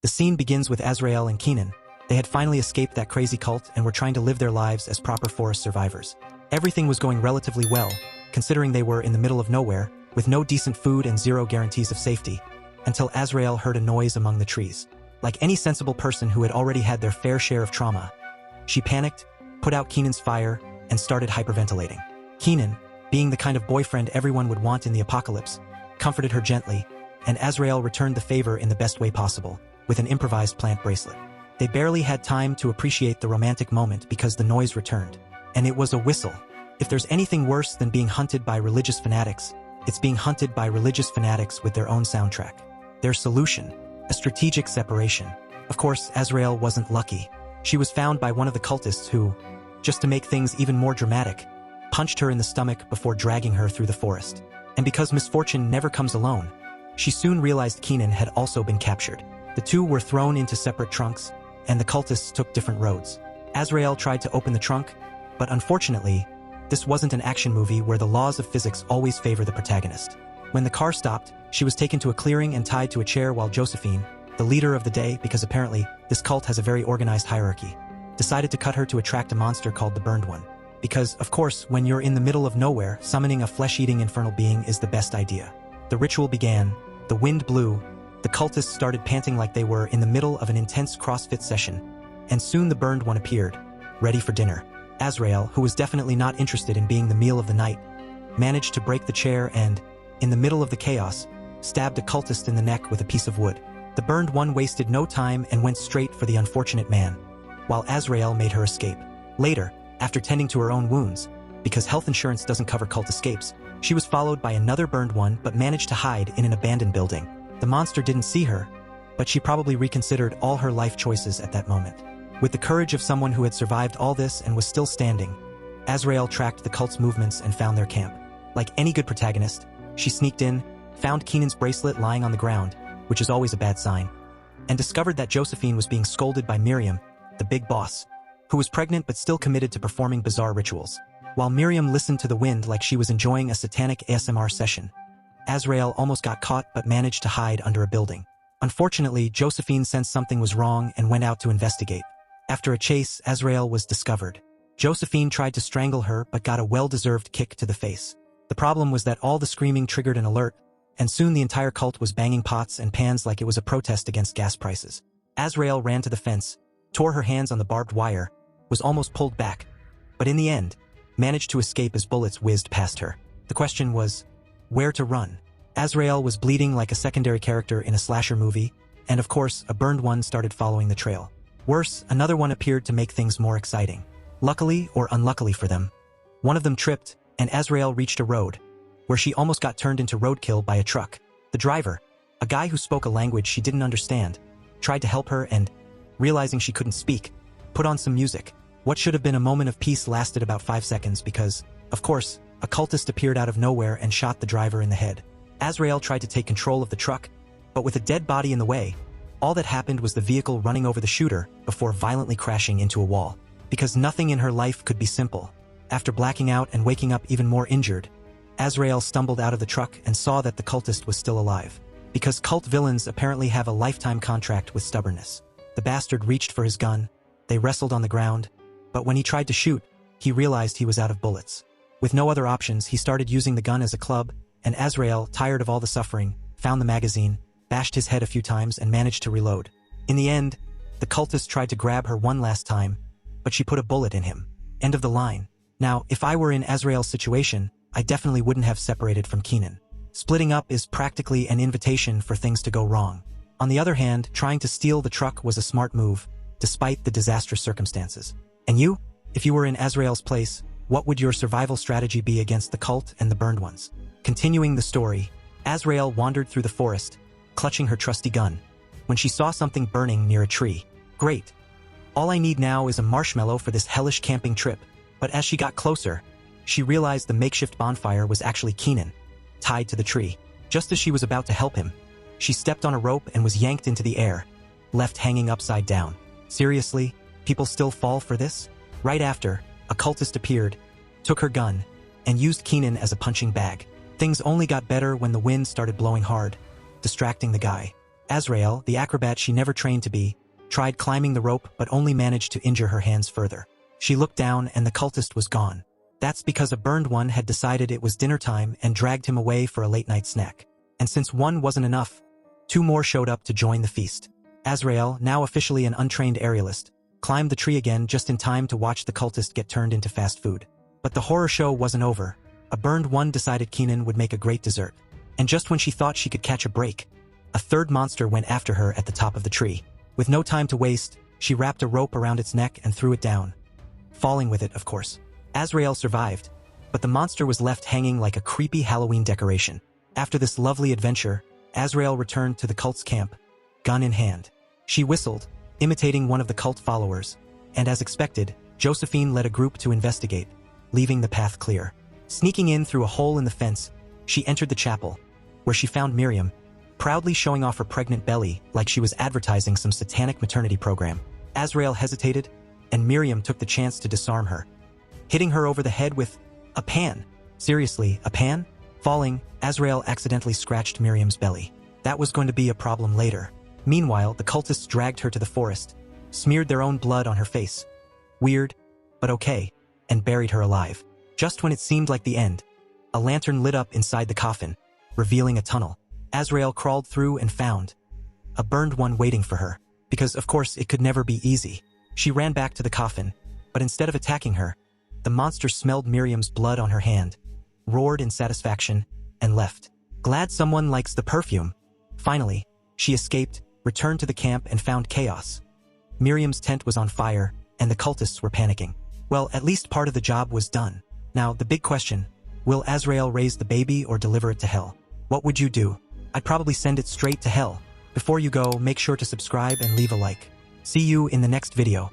The scene begins with Azrael and Keenan. They had finally escaped that crazy cult and were trying to live their lives as proper forest survivors. Everything was going relatively well, considering they were in the middle of nowhere, with no decent food and zero guarantees of safety, until Azrael heard a noise among the trees. Like any sensible person who had already had their fair share of trauma, she panicked, put out Keenan's fire, and started hyperventilating. Keenan, being the kind of boyfriend everyone would want in the apocalypse, comforted her gently, and Azrael returned the favor in the best way possible, with an improvised plant bracelet. They barely had time to appreciate the romantic moment because the noise returned. And it was a whistle. If there's anything worse than being hunted by religious fanatics, it's being hunted by religious fanatics with their own soundtrack. Their solution: a strategic separation. Of course, Azrael wasn't lucky. She was found by one of the cultists who, just to make things even more dramatic, punched her in the stomach before dragging her through the forest. And because misfortune never comes alone, she soon realized Keenan had also been captured. The two were thrown into separate trunks, and the cultists took different roads. Azrael tried to open the trunk, but unfortunately, this wasn't an action movie where the laws of physics always favor the protagonist. When the car stopped, she was taken to a clearing and tied to a chair while Josephine, the leader of the day, because apparently this cult has a very organized hierarchy, decided to cut her to attract a monster called the Burned One. Because, of course, when you're in the middle of nowhere, summoning a flesh-eating infernal being is the best idea. The ritual began, the wind blew, the cultists started panting like they were in the middle of an intense CrossFit session, and soon the Burned One appeared, ready for dinner. Azrael, who was definitely not interested in being the meal of the night, managed to break the chair and, in the middle of the chaos, stabbed a cultist in the neck with a piece of wood. The Burned One wasted no time and went straight for the unfortunate man, while Azrael made her escape. Later, after tending to her own wounds, because health insurance doesn't cover cult escapes, she was followed by another Burned One but managed to hide in an abandoned building. The monster didn't see her, but she probably reconsidered all her life choices at that moment. With the courage of someone who had survived all this and was still standing, Azrael tracked the cult's movements and found their camp. Like any good protagonist, she sneaked in, found Keenan's bracelet lying on the ground, which is always a bad sign, and discovered that Josephine was being scolded by Miriam, the big boss, who was pregnant but still committed to performing bizarre rituals. While Miriam listened to the wind like she was enjoying a satanic ASMR session, Azrael almost got caught but managed to hide under a building. Unfortunately, Josephine sensed something was wrong and went out to investigate. After a chase, Azrael was discovered. Josephine tried to strangle her but got a well-deserved kick to the face. The problem was that all the screaming triggered an alert, and soon the entire cult was banging pots and pans like it was a protest against gas prices. Azrael ran to the fence, tore her hands on the barbed wire, was almost pulled back, but in the end, managed to escape as bullets whizzed past her. The question was, where to run? Azrael was bleeding like a secondary character in a slasher movie, and of course, a Burned One started following the trail. Worse, another one appeared to make things more exciting. Luckily or unluckily for them, one of them tripped, and Azrael reached a road, where she almost got turned into roadkill by a truck. The driver, a guy who spoke a language she didn't understand, tried to help her and, realizing she couldn't speak, put on some music. What should have been a moment of peace lasted about 5 seconds because, of course, a cultist appeared out of nowhere and shot the driver in the head. Azrael tried to take control of the truck, but with a dead body in the way, all that happened was the vehicle running over the shooter before violently crashing into a wall. Because nothing in her life could be simple. After blacking out and waking up even more injured, Azrael stumbled out of the truck and saw that the cultist was still alive. Because cult villains apparently have a lifetime contract with stubbornness. The bastard reached for his gun, they wrestled on the ground, but when he tried to shoot, he realized he was out of bullets. With no other options, he started using the gun as a club, and Azrael, tired of all the suffering, found the magazine, bashed his head a few times and managed to reload. In the end, the cultist tried to grab her one last time, but she put a bullet in him. End of the line. Now, if I were in Azrael's situation, I definitely wouldn't have separated from Keenan. Splitting up is practically an invitation for things to go wrong. On the other hand, trying to steal the truck was a smart move, despite the disastrous circumstances. And you? If you were in Azrael's place, what would your survival strategy be against the cult and the Burned Ones? Continuing the story, Azrael wandered through the forest, clutching her trusty gun, when she saw something burning near a tree. Great. All I need now is a marshmallow for this hellish camping trip. But as she got closer, she realized the makeshift bonfire was actually Keenan, tied to the tree. Just as she was about to help him, she stepped on a rope and was yanked into the air, left hanging upside down. Seriously, people still fall for this? Right after, a cultist appeared, took her gun, and used Keenan as a punching bag. Things only got better when the wind started blowing hard, distracting the guy. Azrael, the acrobat she never trained to be, tried climbing the rope but only managed to injure her hands further. She looked down and the cultist was gone. That's because a burned one had decided it was dinner time and dragged him away for a late-night snack. And since one wasn't enough, 2 more showed up to join the feast. Azrael, now officially an untrained aerialist, climbed the tree again just in time to watch the cultist get turned into fast food. But the horror show wasn't over. A burned one decided Keenan would make a great dessert. And just when she thought she could catch a break, a third monster went after her at the top of the tree. With no time to waste, she wrapped a rope around its neck and threw it down. Falling with it, of course. Azrael survived, but the monster was left hanging like a creepy Halloween decoration. After this lovely adventure, Azrael returned to the cult's camp, gun in hand. She whistled, imitating one of the cult followers, and as expected, Josephine led a group to investigate, leaving the path clear. Sneaking in through a hole in the fence, she entered the chapel, where she found Miriam, proudly showing off her pregnant belly like she was advertising some satanic maternity program. Azrael hesitated, and Miriam took the chance to disarm her, hitting her over the head with a pan. Seriously, a pan? Falling, Azrael accidentally scratched Miriam's belly. That was going to be a problem later. Meanwhile, the cultists dragged her to the forest, smeared their own blood on her face. Weird, but okay, and buried her alive. Just when it seemed like the end, a lantern lit up inside the coffin, revealing a tunnel. Azrael crawled through and found a burned one waiting for her, because of course it could never be easy. She ran back to the coffin, but instead of attacking her, the monster smelled Miriam's blood on her hand, roared in satisfaction, and left. Glad someone likes the perfume. Finally, she escaped, returned to the camp and found chaos. Miriam's tent was on fire, and the cultists were panicking. Well, at least part of the job was done. Now, the big question, will Azrael raise the baby or deliver it to hell? What would you do? I'd probably send it straight to hell. Before you go, make sure to subscribe and leave a like. See you in the next video.